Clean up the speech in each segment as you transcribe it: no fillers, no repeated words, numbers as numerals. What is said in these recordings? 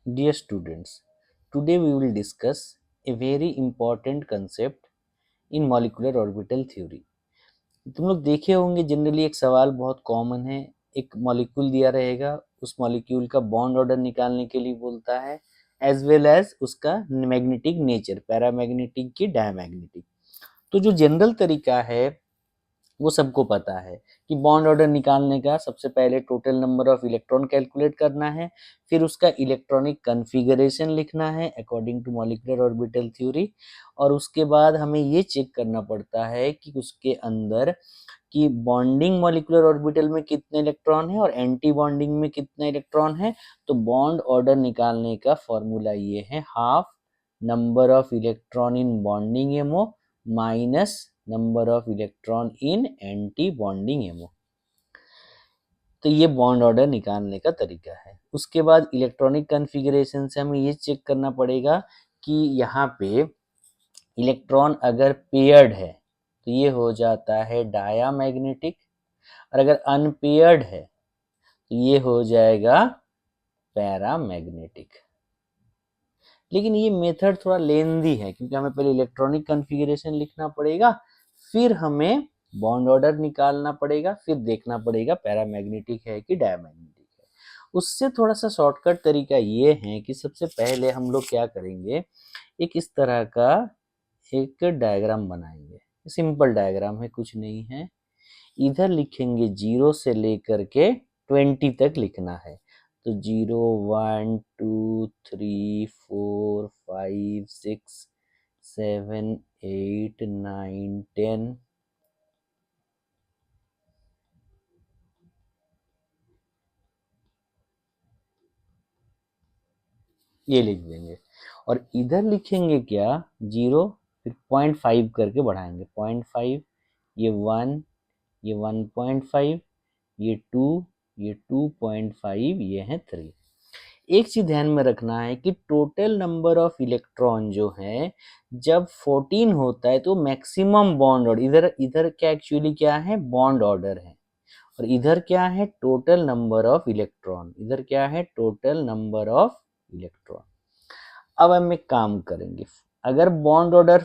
Dear students, today we will discuss a very important concept in molecular orbital theory. तुम लोग देखे होंगे generally एक सवाल बहुत कॉमन है, एक मॉलिक्यूल दिया रहेगा, उस मॉलिक्यूल का बॉन्ड ऑर्डर निकालने के लिए बोलता है एज वेल एज उसका मैग्नेटिक नेचर, पैरामैग्नेटिक की डायमैग्नेटिक। तो जो जनरल तरीका है वो सबको पता है कि बॉन्ड ऑर्डर निकालने का सबसे पहले total number of electron calculate करना है, फिर उसका इलेक्ट्रॉनिक कन्फिगरेशन लिखना है according to molecular orbital theory, और उसके बाद हमें ये चेक करना पड़ता है कि उसके अंदर कि बॉन्डिंग मॉलिक्यूलर ऑर्बिटल में कितने इलेक्ट्रॉन है और एंटी बॉन्डिंग में कितने इलेक्ट्रॉन है। तो बॉन्ड ऑर्डर निकालने का फॉर्मूला ये है, half number of electron in bonding ammo minus number of electron in anti bonding ammo. तो ये बॉन्ड ऑर्डर निकालने का तरीका है। उसके बाद इलेक्ट्रॉनिक कन्फिगरेशन से हमें ये चेक करना पड़ेगा कि यहाँ पे इलेक्ट्रॉन अगर पेयर्ड है तो ये हो जाता है डायामैग्नेटिक, और अगर अनपेयर्ड है तो ये हो जाएगा पैरामैग्नेटिक। लेकिन ये मेथड थोड़ा लेंदी है क्योंकि हमें पहले इलेक्ट्रॉनिक कन्फिगरेशन लिखना पड़ेगा, फिर हमें बॉन्ड ऑर्डर निकालना पड़ेगा, फिर देखना पड़ेगा पैरामैग्नेटिक है कि डायमैग्नेटिक है। उससे थोड़ा सा शॉर्टकट तरीका ये है कि सबसे पहले हम लोग क्या करेंगे, एक इस तरह का एक डायग्राम बनाएंगे। सिंपल डायग्राम है, कुछ नहीं है। इधर लिखेंगे 0 से लेकर के 20 तक लिखना है। तो 0 1 2 3 4 5 6 7 8 9 10, ये लिख देंगे। और इधर लिखेंगे क्या, 0 फिर 0.5 करके बढ़ाएंगे, 0.5, ये 1, ये 1.5, ये 2, ये 2.5, ये है 3। एक चीज ध्यान में रखना है कि टोटल नंबर ऑफ इलेक्ट्रॉन जो है जब 14 होता है तो मैक्सिमम बॉन्ड ऑर्डर, इधर इधर क्या एक्चुअली क्या है, बॉन्ड ऑर्डर है, और इधर क्या है, टोटल नंबर ऑफ इलेक्ट्रॉन, इधर क्या है, टोटल नंबर ऑफ इलेक्ट्रॉन। अब हम एक काम करेंगे, अगर bond order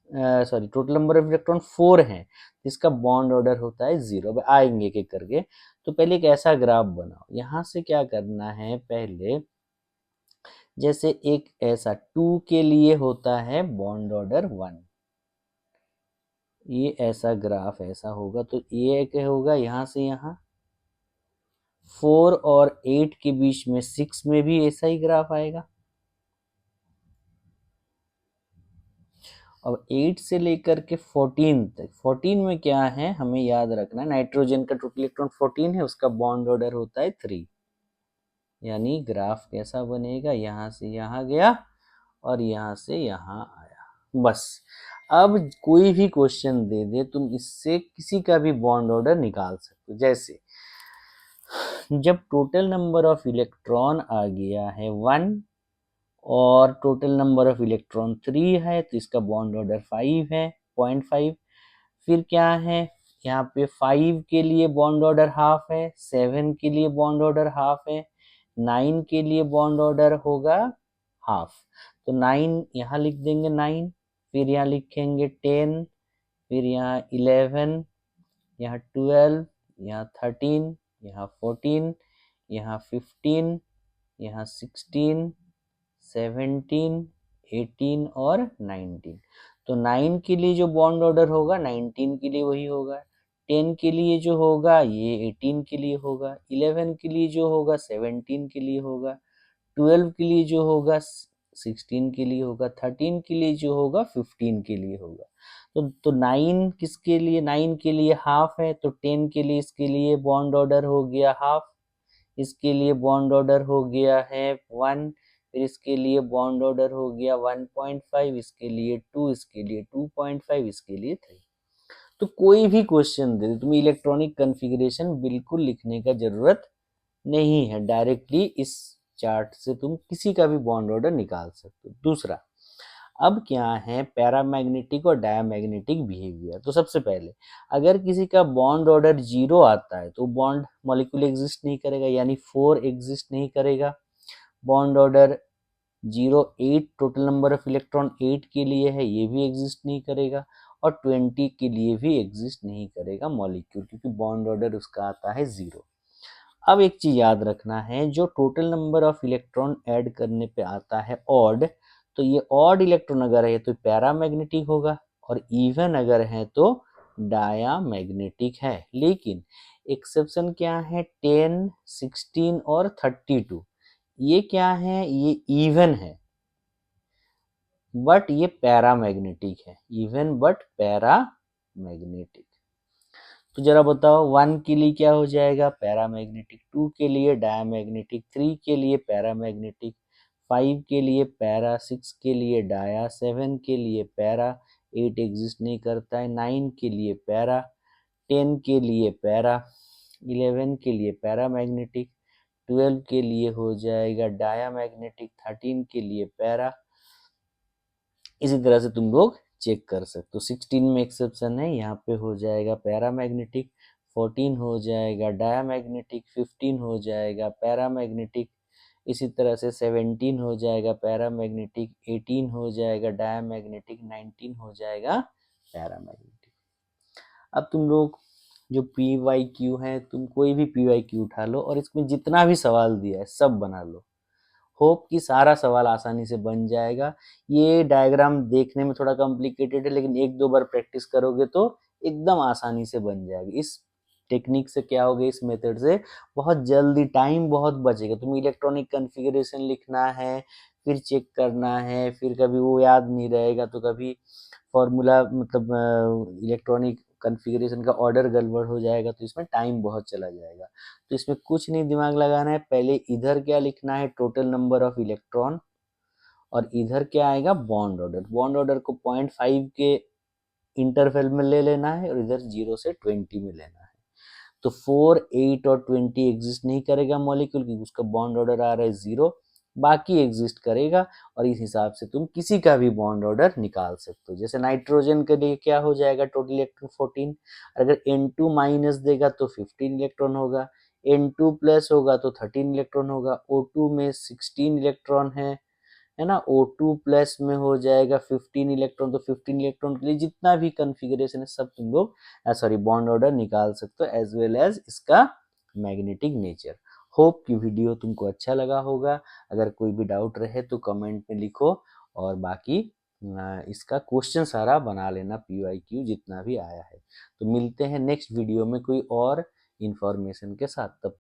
total number of electron 4 है, इसका बॉन्ड ऑर्डर होता है 0। अब आएंगे एक एक करके। तो पहले एक ऐसा ग्राफ बनाओ, यहाँ से क्या करना है, पहले जैसे एक ऐसा 2 के लिए होता है बॉन्ड ऑर्डर 1, ये ऐसा ग्राफ ऐसा होगा, तो ये एक होगा यहाँ से यहाँ। 4 और 8 के बीच में 6 में भी ऐसा ही ग्राफ आएगा। अब 8 से लेकर के 14 तक, 14 में क्या है हमें याद रखना, नाइट्रोजन का टोटल इलेक्ट्रॉन 14 है, उसका बॉन्ड ऑर्डर होता है 3। यानी ग्राफ कैसा बनेगा, यहाँ से यहाँ गया और यहाँ से यहाँ आया, बस। अब कोई भी क्वेश्चन दे दे तुम इससे किसी का भी बॉन्ड ऑर्डर निकाल सकते हो। जैसे जब टोटल नंबर ऑफ इलेक्ट्रॉन आ गया है 1 और टोटल नंबर ऑफ इलेक्ट्रॉन 3 है तो इसका बॉन्ड ऑर्डर 5 है, 0.5। फिर क्या है, यहाँ पे 5 के लिए बॉन्ड ऑर्डर हाफ है, 7 के लिए बॉन्ड ऑर्डर हाफ है, 9 के लिए बॉन्ड ऑर्डर होगा हाफ। तो 9 यहाँ लिख देंगे 9, फिर यहाँ लिखेंगे 10, फिर यहाँ 11, यहाँ 12, यहाँ 13, यहाँ 14, यहाँ 15, यहाँ 16, 17, 18 और 19। तो 9 के लिए जो बॉन्ड ऑर्डर होगा 19 के लिए वही होगा, 10 के लिए जो होगा ये 18 के लिए होगा, 11 के लिए जो होगा 17 के लिए होगा, 12 के लिए जो होगा 16 के लिए होगा, 13 के लिए जो होगा 15 के लिए होगा। तो 9 किसके लिए, 9 के लिए हाफ है, तो 10 के लिए इसके लिए बॉन्ड ऑर्डर हो गया हाफ, इसके लिए बॉन्ड ऑर्डर हो गया है 1, फिर इसके लिए बॉन्ड ऑर्डर हो गया 1.5, इसके लिए 2, इसके लिए 2.5, इसके लिए 3। तो कोई भी क्वेश्चन दे तुम्हें इलेक्ट्रॉनिक कन्फिग्रेशन बिल्कुल लिखने का जरूरत नहीं है, डायरेक्टली इस चार्ट से तुम किसी का भी बॉन्ड ऑर्डर निकाल सकते हो। दूसरा, अब क्या है पैरामैग्नेटिक और डायमैग्नेटिक बिहेवियर। तो सबसे पहले अगर किसी का बॉन्ड ऑर्डर 0 आता है तो बॉन्ड मॉलिक्यूल एग्जिस्ट नहीं करेगा, यानी 4 एग्जिस्ट नहीं करेगा। Bond order 08 total number of electron 8 के लिए है, ये भी एग्जिस्ट नहीं करेगा, और 20 के लिए भी एग्जिस्ट नहीं करेगा मॉलिक्यूल, क्योंकि बॉन्ड ऑर्डर उसका आता है 0। अब एक चीज याद रखना है, जो total number of electron add करने पे आता है ऑड, तो ये ऑड इलेक्ट्रॉन अगर है तो पैरामैग्नेटिक होगा, और इवन अगर है तो डायामैग्नेटिक है। लेकिन एक्सेप्शन क्या है, 10, 16 और 32, ये क्या है, ये इवन है बट ये पैरामैग्नेटिक है, इवन बट पैरामैग्नेटिक। तो जरा बताओ, 1 के लिए क्या हो जाएगा, पैरामैग्नेटिक, 2 के लिए डायामैग्नेटिक, 3 के लिए पैरामैग्नेटिक, 5 के लिए पैरा, 6 के लिए डाया, 7 के लिए पैरा, 8 एग्जिस्ट नहीं करता है, 9 के लिए पैरा, 10 के लिए पैरा, 11 के लिए पैरामैग्नेटिक, 12 के लिए हो जाएगा डायामैग्नेटिक, 13 के लिए पैरा। इसी तरह से तुम लोग चेक कर सकते हो। 16 में एक्सेप्शन है, यहाँ पे हो जाएगा पैरामैग्नेटिक, 14 हो जाएगा डायामैग्नेटिक, 15 हो जाएगा पैरामैग्नेटिक, इसी तरह से 17 हो जाएगा पैरामैग्नेटिक, 18 हो जाएगा डायामैग्नेटिक, 19 हो जाएगा पैरामैग्नेटिक। अब तुम लोग जो पी वाई क्यू है, तुम कोई भी पी वाई क्यू उठा लो और इसमें जितना भी सवाल दिया है सब बना लो। होप कि सारा सवाल आसानी से बन जाएगा। ये डायग्राम देखने में थोड़ा कॉम्प्लिकेटेड है, लेकिन एक दो बार प्रैक्टिस करोगे तो एकदम आसानी से बन जाएगी। इस टेक्निक से क्या होगा, इस मेथड से बहुत जल्दी टाइम बहुत बचेगा। तुम्हें इलेक्ट्रॉनिक कॉन्फ़िगरेशन लिखना है, फिर चेक करना है, फिर कभी वो याद नहीं रहेगा तो कभी फॉर्मूला मतलब इलेक्ट्रॉनिक कॉन्फ़िगरेशन का ऑर्डर गड़बड़ हो जाएगा, तो इसमें टाइम बहुत चला जाएगा। तो इसमें कुछ नहीं दिमाग लगाना है, पहले इधर क्या लिखना है, टोटल नंबर ऑफ इलेक्ट्रॉन, और इधर क्या आएगा, बॉन्ड ऑर्डर। बॉन्ड ऑर्डर को 0.5 के इंटरवल में ले लेना है, और इधर 0 से 20 में लेना है। तो 4, 8 और 20 एग्जिस्ट नहीं करेगा मॉलिक्यूल, क्योंकि उसका बॉन्ड ऑर्डर आ रहा है 0, बाकी एग्जिस्ट करेगा। और इस हिसाब से तुम किसी का भी बॉन्ड ऑर्डर निकाल सकते हो। जैसे नाइट्रोजन के लिए क्या हो जाएगा, टोटल इलेक्ट्रॉन 14, अगर N2 माइनस देगा तो 15 इलेक्ट्रॉन होगा, N2 प्लस होगा तो 13 इलेक्ट्रॉन होगा, O2 में 16 इलेक्ट्रॉन है ना, O2 प्लस में हो जाएगा 15 इलेक्ट्रॉन, तो 15 इलेक्ट्रॉन के लिए जितना भी कॉन्फ़िगरेशन है सब तुम लोग सॉरी बॉन्ड ऑर्डर निकाल सकते हो, एज वेल एज इसका मैग्नेटिक नेचर। होप कि वीडियो तुमको अच्छा लगा होगा। अगर कोई भी डाउट रहे तो कमेंट में लिखो, और बाकी इसका क्वेश्चन सारा बना लेना, PYQ जितना भी आया है। तो मिलते हैं नेक्स्ट वीडियो में कोई और इंफॉर्मेशन के साथ, तब